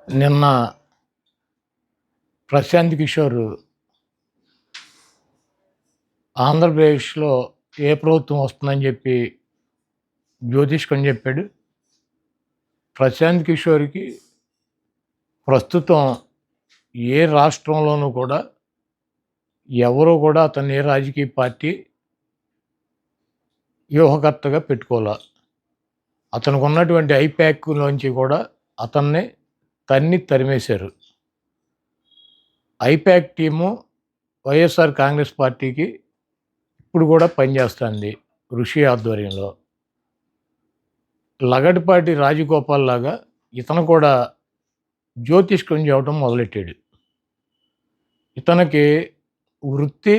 నిన్న ప్రశాంత్ కిషోర్ ఆంధ్రప్రదేశ్లో ఏ ప్రభుత్వం వస్తుందని చెప్పి జ్యోతిష్కని చెప్పాడు. ప్రశాంత్ కిషోర్కి ప్రస్తుతం ఏ రాష్ట్రంలోనూ కూడా ఎవరు కూడా అతన్ని ఏ రాజకీయ పార్టీ వ్యూహకర్తగా పెట్టుకోలే. అతనికి ఉన్నటువంటి ఐప్యాక్లోంచి కూడా అతన్ని తరిమేశారు. ఐప్యాక్ టీము వైఎస్ఆర్ కాంగ్రెస్ పార్టీకి ఇప్పుడు కూడా పనిచేస్తుంది ఋషి ఆధ్వర్యంలో. లగడపాటి రాజగోపాల్ లాగా ఇతను కూడా జ్యోతిష్కం చేయడం మొదలెట్టాడు. ఇతనికి వృత్తి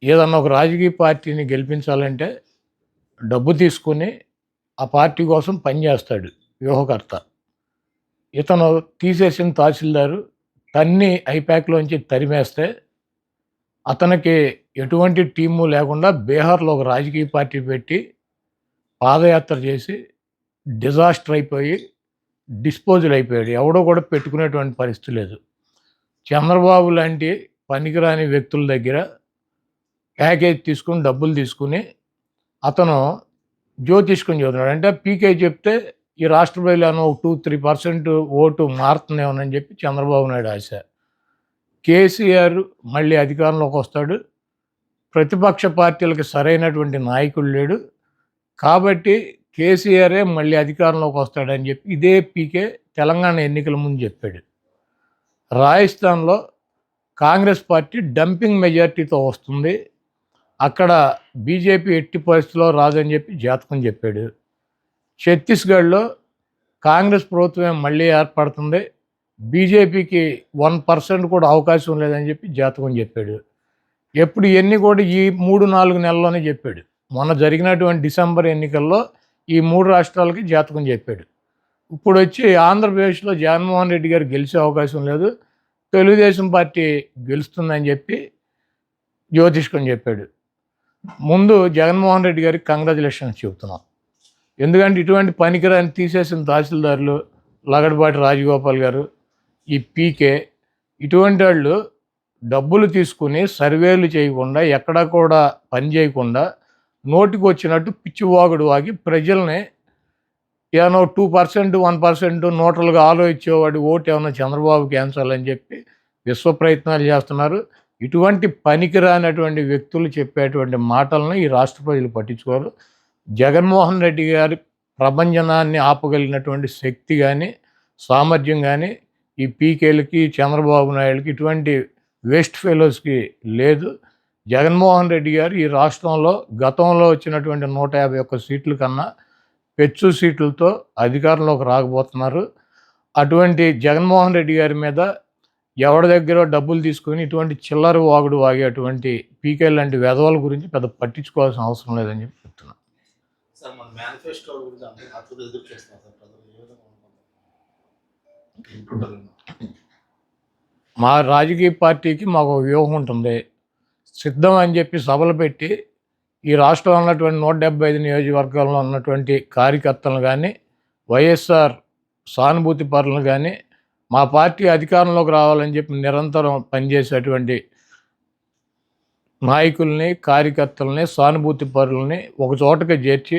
ఏదన్నా ఒక రాజకీయ పార్టీని గెలిపించాలంటే డబ్బు తీసుకుని ఆ పార్టీ కోసం పనిచేస్తాడు వ్యూహకర్త. ఇతను తీసేసిన తహసీల్దారు ఐప్యాక్లోంచి తరిమేస్తే అతనికి ఎటువంటి టీము లేకుండా బీహార్లో ఒక రాజకీయ పార్టీ పెట్టి పాదయాత్ర చేసి డిజాస్టర్ అయిపోయి డిస్పోజల్ అయిపోయాడు. ఎవడో కూడా పెట్టుకునేటువంటి పరిస్థితి లేదు. చంద్రబాబు లాంటి పనికిరాని వ్యక్తుల దగ్గర ప్యాకేజ్ తీసుకుని డబ్బులు తీసుకుని అతను జ్యోతిష్కం చదువుతున్నాడు. అంటే పీకే చెప్తే ఈ రాష్ట్ర ప్రజలను 2-3% ఓటు మారుతుందేమోనని చెప్పి చంద్రబాబు నాయుడు ఆశ. కేసీఆర్ మళ్ళీ అధికారంలోకి వస్తాడు. ప్రతిపక్ష పార్టీలకు సరైనటువంటి నాయకుడు లేడు కాబట్టి కేసీఆరే మళ్ళీ అధికారంలోకి వస్తాడని చెప్పి ఇదే పీకే తెలంగాణ ఎన్నికల ముందు చెప్పాడు. రాజస్థాన్లో కాంగ్రెస్ పార్టీ డంపింగ్ మెజార్టీతో వస్తుంది, అక్కడ బీజేపీ ఎట్టి పరిస్థితిలో రాదని చెప్పి జాతకం చెప్పాడు. ఛత్తీస్గఢ్లో కాంగ్రెస్ ప్రభుత్వమే మళ్ళీ ఏర్పడుతుంది, బీజేపీకి 1% కూడా అవకాశం లేదని చెప్పి జాతకం చెప్పాడు. ఎప్పుడు ఇవన్నీ కూడా ఈ 3-4 నెలల్లోనే చెప్పాడు. మొన్న జరిగినటువంటి డిసెంబర్ ఎన్నికల్లో ఈ 3 రాష్ట్రాలకి జాతకం చెప్పాడు. ఇప్పుడు వచ్చి ఆంధ్రప్రదేశ్లో జగన్మోహన్ రెడ్డి గారు గెలిచే అవకాశం లేదు, తెలుగుదేశం పార్టీ గెలుస్తుందని చెప్పి జ్యోతిష్కం చెప్పాడు. ముందు జగన్మోహన్ రెడ్డి గారికి కంగ్రాచులేషన్స్ చెబుతున్నాం. ఎందుకంటే ఇటువంటి పనికిరాని తీసేసిన తహసీల్దారులు లగడపాటి రాజగోపాల్ గారు, ఈ పీకే, ఇటువంటి వాళ్ళు డబ్బులు తీసుకుని సర్వేలు చేయకుండా ఎక్కడా కూడా పని చేయకుండా నోటికి వచ్చినట్టు పిచ్చివాగుడు వాగి ప్రజల్ని ఏమన్నా 2%, 1% నోటలుగా ఆలోచించేవాడు ఓటు ఏమన్నా చంద్రబాబుకి వేయించాలని చెప్పి విశ్వ ప్రయత్నాలు చేస్తున్నారు. ఇటువంటి పనికిరానటువంటి వ్యక్తులు చెప్పేటువంటి మాటలను ఈ రాష్ట్ర ప్రజలు పట్టించుకోరు. జగన్మోహన్ రెడ్డి గారి ప్రభంజనాన్ని ఆపగలిగినటువంటి శక్తి కానీ సామర్థ్యం కానీ ఈ పీకేలకి చంద్రబాబు నాయుడుకి ఇటువంటి వేస్ట్ ఫెలోస్కి లేదు. జగన్మోహన్ రెడ్డి గారు ఈ రాష్ట్రంలో గతంలో వచ్చినటువంటి 151 సీట్ల కన్నా పెచ్చు సీట్లతో అధికారంలోకి రాకపోతున్నారు. అటువంటి జగన్మోహన్ రెడ్డి గారి మీద ఎవరి దగ్గర డబ్బులు తీసుకొని ఇటువంటి చిల్లర వాగుడు వాగే అటువంటి పీకే లాంటి వెధవల గురించి పెద్ద పట్టించుకోవాల్సిన అవసరం లేదని చెప్పి చెప్తున్నాను. మా రాజకీయ పార్టీకి మాకు వ్యూహం ఉంటుంది. సిద్ధం అని చెప్పి సభలు పెట్టి ఈ రాష్ట్రంలో ఉన్నటువంటి 175 నియోజకవర్గాల్లో ఉన్నటువంటి కార్యకర్తలను కానీ వైఎస్ఆర్ సానుభూతి పరులను కానీ మా పార్టీ అధికారంలోకి రావాలని చెప్పి నిరంతరం పనిచేసేటువంటి నాయకుల్ని, కార్యకర్తలని, సానుభూతి పరులని ఒక చోటకి చేర్చి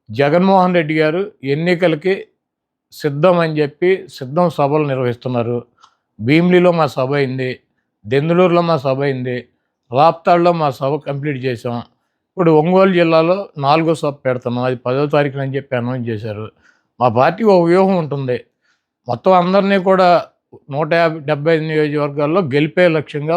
జగన్మోహన్ రెడ్డి గారు ఎన్నికలకి సిద్ధం అని చెప్పి సిద్ధం సభలు నిర్వహిస్తున్నారు. భీమిలిలో మా సభ అయింది, దెందులూరులో మా సభ అయింది, రాప్తాడులో మా సభ కంప్లీట్ చేసాం. ఇప్పుడు ఒంగోలు జిల్లాలో 4వ సభ పెడుతున్నాం, అది 10వ తారీఖున అని చెప్పి అనౌన్స్ చేశారు. మా పార్టీకి ఒక వ్యూహం ఉంటుంది. మొత్తం అందరినీ కూడా 175 నియోజకవర్గాల్లో గెలిపే లక్ష్యంగా